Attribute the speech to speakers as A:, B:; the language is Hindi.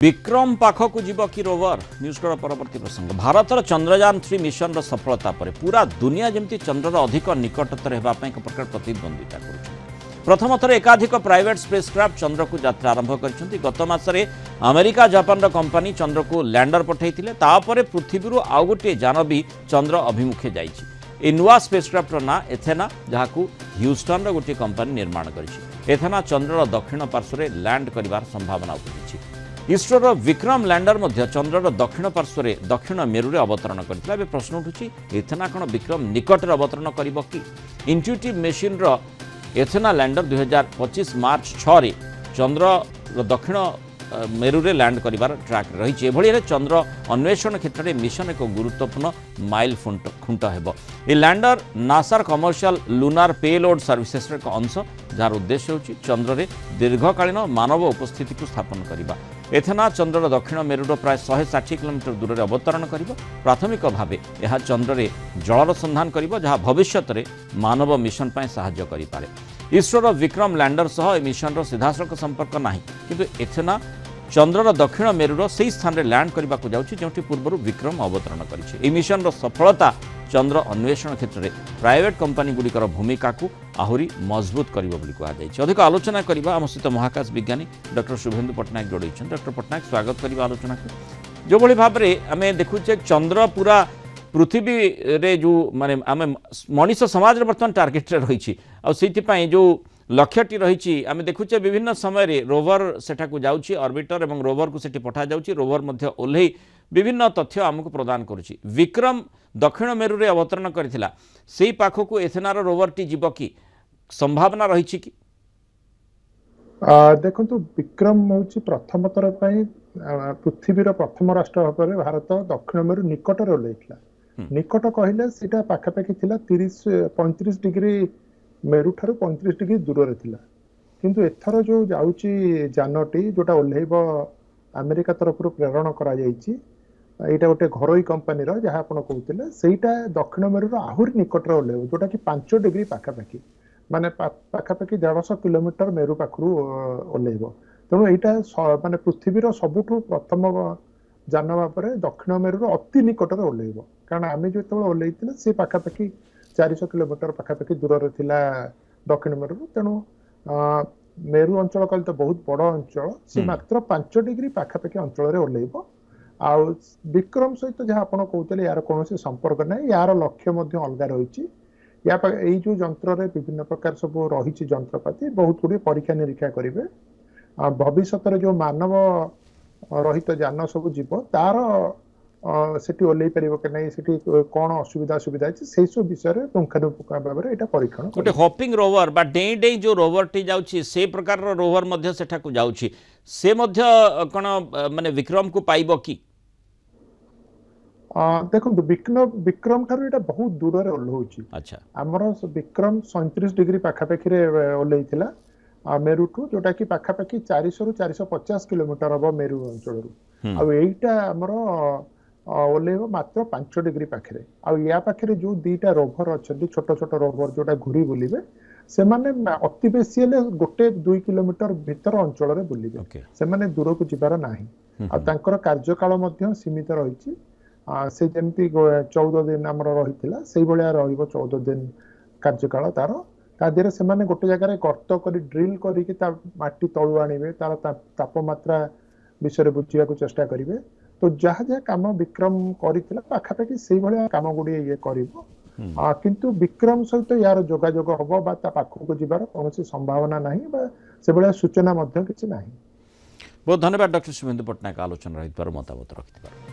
A: विक्रम पाखक जीव कि रोवर न्यूज परवर्ती प्रसंग भारतर चंद्रयान-3 मिशन सफलता पर पूरा दुनिया जमती चंद्रर अधिक निकटतर होगापी एक प्रकार प्रतिद्वंदिता कर प्रथम थर एकाधिक प्राइवेट स्पेसक्राफ्ट चंद्र को यात्रा आरंभ कर गत मसरे अमेरिका जापान कंपनी चंद्र को लैंडर पठाई तापर पृथ्वी आउ गोटे यान भी चंद्र अभिमुखे जाइए नुआ स्पेसक्राफ्टर ना एथेना जहाँ ह्यूस्टन गोटे कंपनी निर्माण कर एथेना चंद्रर दक्षिण पार्श्व लैंड कर संभावना उपजी इसरोर विक्रम लैंडर मध्य चंद्रर दक्षिण पार्श्व दक्षिण मेरु अवतरण करथिला। प्रश्न उठुछि एथेना कौन विक्रम निकट अवतरण करिबो कि इंट्यूटिव मेसीन एथेना लैंडर 2025 मार्च 6 रे चंद्र दक्षिण मेरु रे लैंड करिवार ट्रैक रही एभली चंद्र अन्वेषण क्षेत्र में मिशन एक गुरुत्वपूर्ण माइल खुंट हेबो। ए लैंडर नासार कमर्शियल लुनार पेलोड सर्विसेस एक अंश जार उद्देश्य होछि चंद्र रे दीर्घकालीन मानव उपस्थिति को स्थापन करिबा। एथेना चंद्रर दक्षिण मेरुर प्राय 160 किलोमीटर दूर में अवतरण करिबो। प्राथमिक भाव यह चंद्र रे जलर संधान करिबो जहाँ भविष्यत रे मानव मिशन पाए सहायता करि पारे। इसरोर विक्रम लैंडर सह ए मिशन सीधासख संपर्क नाही किंतु एथेना चंद्रर दक्षिण मेरुर से स्थान में लैंड करने को जाउछि जोंठी पूर्व विक्रम अवतरण करिछि। ए मिशन सफलता चंद्र अन्वेषण क्षेत्र में प्राइवेट कंपनी गुड़िकर भूमिका को आहुरी मजबूत करिबो बोली कहा जायछि। अधिक आलोचना करबा आम सहित महाकाश विज्ञानी डॉक्टर शुभेन्दु पट्टनायक जोड़े। डॉक्टर पट्टनायक स्वागत करबा आलोचना को जो भली भाव में आम देखुचे चंद्र पूरा पृथ्वी रे जो माने आम मनीष समाज बर्तमान टार्गेट रही आपाई जो लक्ष्यटी रही आम देखुचे विभिन्न समय रे रोवर सेठाकू जाउछि ऑर्बिटर एवं रोवर को सेठी पठा जाउछि रोवर मध्य ओल्हे विभिन्न तथ्य आमको प्रदान करुछि। विक्रम दक्षिण मेरु रे अवतरण करथिला सेही पाखकू एथेनार रोवरटी जीव की संभावना रही कि
B: देखंतु विक्रम होछि प्रथम थर पई पृथ्वीर प्रथम राष्ट्र भाव में भारत दक्षिण मेरु निकट रे ओलेइथिला। निकट कहले सेटा पाखापाखि थिला 35 डिग्री मेरु ठारू 35 डिग्री दूर रे थिला किंतु एथर जो जाउची जानटी जोटा ओल्हेबो अमेरिका तरफ प्रेरण करा जाइछि एटा गोटे घरोई कंपनी रो जहाँ आपण कहउतिले सेटा दक्षिण मेरु रो आहुर निकट रे ओल्हेबो जोटा कि 5 डिग्री पाखापाखि माने पाखापाखि 150 किलोमीटर मेरु पाखरु ओल्हेबो। तेणु यहाँ माने पृथ्वीर सबुठु प्रथम जान भाव दक्षिण मेरु अति निकट में ओल्हेबो कारण आम जो ओल्हे से पाखापाखि 400 किलोमीटर पाखापाखि दूर रे थिला दक्षिण मेरु। तेणु मेरु अंचल कहले तो बहुत बड़ अंचल से मात्र 5 डिग्री पाखापाखि अंचल रे ओल्हेबो। आ विक्रम सहित जहाँ आपण कहते यार कौन संपर्क ना यार लक्ष्य अलग रही या जो जंत्र रे विभिन्न प्रकार सब रही जंत्रपाति बहुत गुड़ी परीक्षा निरीक्षा करेंगे भविष्य जो मानव रहित जान सब जीव तार सेठी ओल्लै परिबो कि नहीं सेठी कौन असुविधा सुविधा अछि से सब विषय रे पुंखानुपुंख भाव में एटा परीक्षण
A: गोटे हॉपिंग रोवर बा डेई डेई जो रोवर टी जाउछि से प्रकार रो रोवर मध्य सेठा को जाउछि से मध्य कोन माने विक्रम को पाइबो कि
B: देखो विक्रम ठारू एटा बहुत दूर रे ओल्हौछि। अच्छा हमर विक्रम 37 डिग्री पाखापाखि रे ओल्हैथिला मेरु ठू जोटा कि पाखापाखि 400 रु 450 किलोमीटर हम मेरु अंचल रु आ एटा हमर ओल्हेबो मात्र 5 डिग्री पाखे या पाखे जो दीटा रोवर अच्छा छोट छोट रोवर जोटा घूरी बुलिबे से माने अति बेसी हेले 1-2 किलोमीटर भीतर अंचल रे बुलिबे से माने दूर को जिबार नाही आ तांकर कार्यकाल मध्य सीमित रहिछि से जेमती 14 दिन हमर रहिथिला सेही बळिया रहिबो 14 दिन कार्यकाल तार ता देरे से माने गोटे जगह रे गर्त करी ड्रिल करी कि ता माटी तळु आनिबे तार तापमात्रा विषय बुझिया को चेष्टा करिवे तो जहाँ जहाँ काम विक्रम करिथिला पाखापाखि सेही बळिया काम गुडी ये करिवो किंतु विक्रम सहित यार जोगाजोग हबो बा ता पाखको जिबार कोनोसी संभावना नाही बा से बळिया सूचना मध्य किछि नाही।
A: बहुत धन्यवाद डॉक्टर शुभेन्दु पट्टनायक आलोचना रहित पर मतामत रखिथिबार।